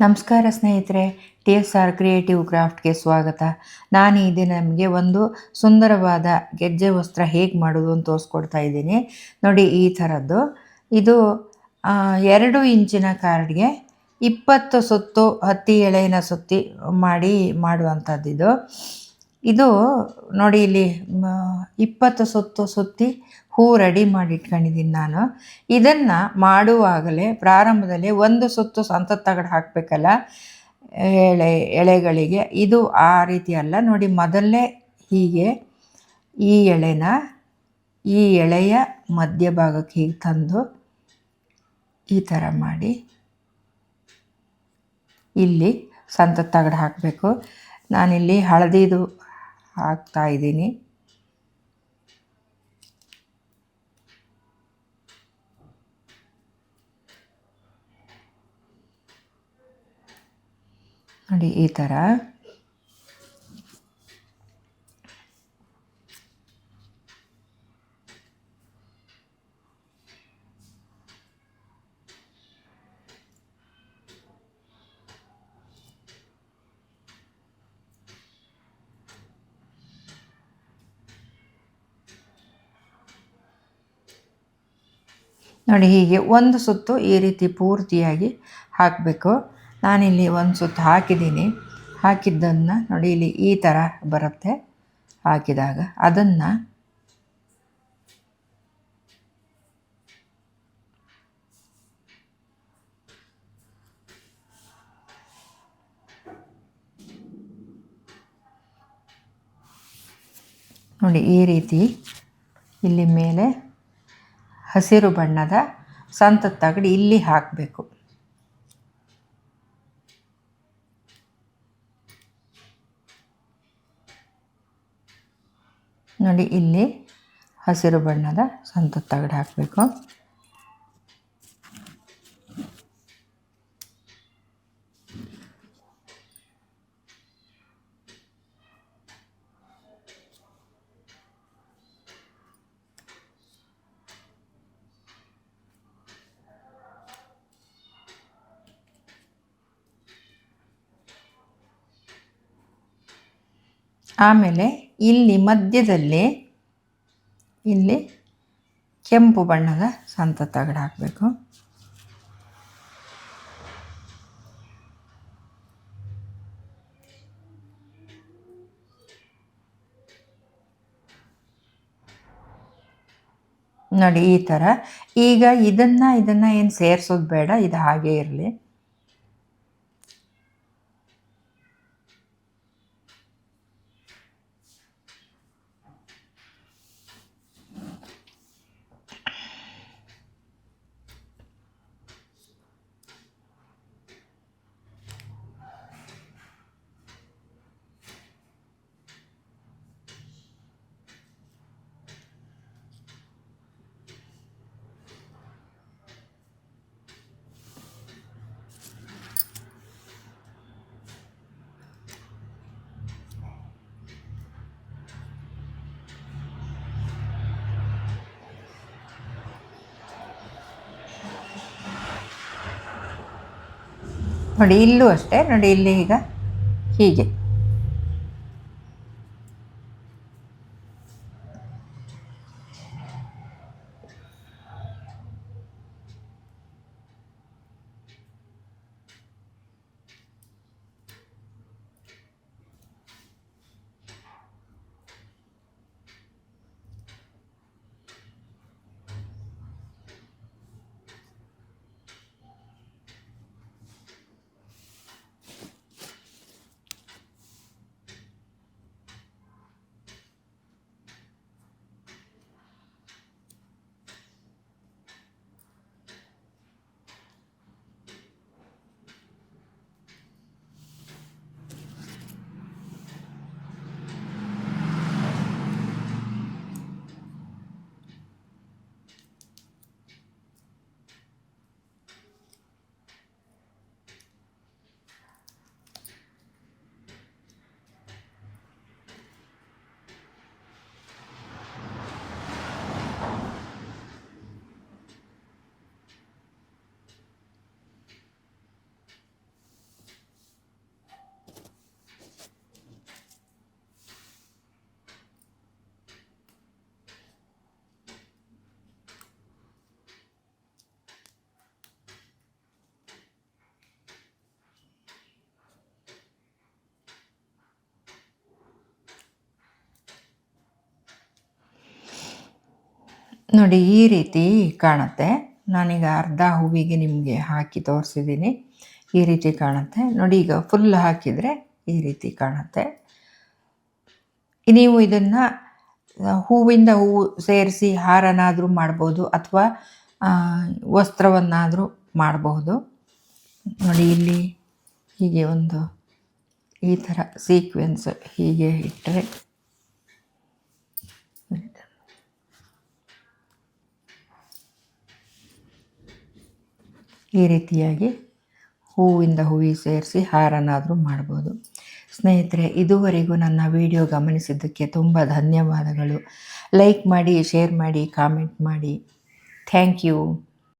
ನಮಸ್ಕಾರ ಸ್ನೇಹಿತರೆ, TSR creative ಕ್ರಾಫ್ಟ್ಗೆ ಸ್ವಾಗತ. ನಾನು ಈ ದಿನ ನಮಗೆ ಒಂದು ಸುಂದರವಾದ ಗೆಜ್ಜೆ ವಸ್ತ್ರ ಹೇಗೆ ಮಾಡೋದು ಅಂತ ತೋರಿಸ್ಕೊಡ್ತಾ ಇದ್ದೀನಿ. ನೋಡಿ, ಈ ಥರದ್ದು ಇದು 2 ಇಂಚಿನ ಕಾರ್ಡ್ಗೆ 20 ಸುತ್ತು ಹತ್ತಿ ಎಳೆನ ಸುತ್ತಿ ಮಾಡುವಂಥದ್ದು. ಇದು ನೋಡಿ, ಇಲ್ಲಿ 20 ಸುತ್ತು ಸುತ್ತಿ ಹೂ ರೆಡಿ ಮಾಡಿ ಇಟ್ಕೊಂಡಿದ್ದೀನಿ ನಾನು. ಇದನ್ನು ಮಾಡುವಾಗಲೇ ಪ್ರಾರಂಭದಲ್ಲಿ 1 ಸುತ್ತು ಸಂತದ ತಗಡು ಹಾಕಬೇಕಲ್ಲ ಎಳೆಗಳಿಗೆ. ಇದು ಆ ರೀತಿ ಅಲ್ಲ ನೋಡಿ, ಮೊದಲೇ ಹೀಗೆ ಈ ಎಳೆಯ ಮಧ್ಯಭಾಗಕ್ಕೆ ಹೀಗೆ ತಂದು ಈ ಥರ ಮಾಡಿ ಇಲ್ಲಿ ಸಂತದ ತಗಡು ಹಾಕಬೇಕು. ನಾನಿಲ್ಲಿ ಹಳದಿದು ಹಾಕ್ತಾ ಇದ್ದೀನಿ. ನೋಡಿ, ಈ ಥರ ನೋಡಿ, ಹೀಗೆ 1 ಸುತ್ತು ಈ ರೀತಿ ಪೂರ್ತಿಯಾಗಿ ಹಾಕಬೇಕು. ನಾನಿಲ್ಲಿ 1 ಸುತ್ತು ಹಾಕಿದ್ದೀನಿ. ಹಾಕಿದ್ದನ್ನು ನೋಡಿ, ಇಲ್ಲಿ ಈ ಥರ ಬರುತ್ತೆ. ಹಾಕಿದಾಗ ಅದನ್ನು ನೋಡಿ, ಈ ರೀತಿ ಇಲ್ಲಿ ಮೇಲೆ ಹಸಿರು ಬಣ್ಣದ ಸಂತದ ತಗಡು ಇಲ್ಲಿ ಹಾಕಬೇಕು. ನೋಡಿ, ಇಲ್ಲಿ ಹಸಿರು ಬಣ್ಣದ ಸಂತದ ತಗಡು ಹಾಕಬೇಕು. ಆಮೇಲೆ ಇಲ್ಲಿ ಮಧ್ಯದಲ್ಲಿ ಇಲ್ಲಿ ಕೆಂಪು ಬಣ್ಣದ ಸಂತದ ತಗಡು ಹಾಕಬೇಕು. ನೋಡಿ, ಈ ಥರ. ಈಗ ಇದನ್ನು ಏನು ಸೇರಿಸೋದು ಬೇಡ, ಇದು ಹಾಗೇ ಇರಲಿ. ನೋಡಿ, ಇಲ್ಲೂ ಅಷ್ಟೇ. ನೋಡಿ, ಇಲ್ಲಿ ಈಗ ಹೀಗೆ ನೋಡಿ ಈ ರೀತಿ ಕಾಣುತ್ತೆ. ನಾನೀಗ ಅರ್ಧ ಹೂವಿಗೆ ನಿಮಗೆ ಹಾಕಿ ತೋರಿಸಿದ್ದೀನಿ. ಈ ರೀತಿ ಕಾಣುತ್ತೆ ನೋಡಿ. ಈಗ ಫುಲ್ ಹಾಕಿದರೆ ಈ ರೀತಿ ಕಾಣುತ್ತೆ. ನೀವು ಇದನ್ನು ಹೂವಿಂದ ಹೂವು ಸೇರಿಸಿ ಹಾರನಾದರೂ ಮಾಡ್ಬೋದು, ಅಥವಾ ವಸ್ತ್ರವನ್ನಾದರೂ ಮಾಡಬಹುದು. ನೋಡಿ ಇಲ್ಲಿ ಹೀಗೆ ಒಂದು ಈ ಥರ ಸೀಕ್ವೆನ್ಸ್ ಹೀಗೆ ಇಟ್ಟರೆ ಈ ರೀತಿಯಾಗಿ ಹೂವಿಂದ ಹೂವಿಗೆ ಸೇರಿಸಿ ಹಾರನಾದರೂ ಮಾಡ್ಬೋದು. ಸ್ನೇಹಿತರೆ, ಇದುವರೆಗೂ ನನ್ನ ವಿಡಿಯೋ ಗಮನಿಸಿದ್ದಕ್ಕೆ ತುಂಬ ಧನ್ಯವಾದಗಳು. ಲೈಕ್ ಮಾಡಿ, ಶೇರ್ ಮಾಡಿ, ಕಾಮೆಂಟ್ ಮಾಡಿ. Thank you.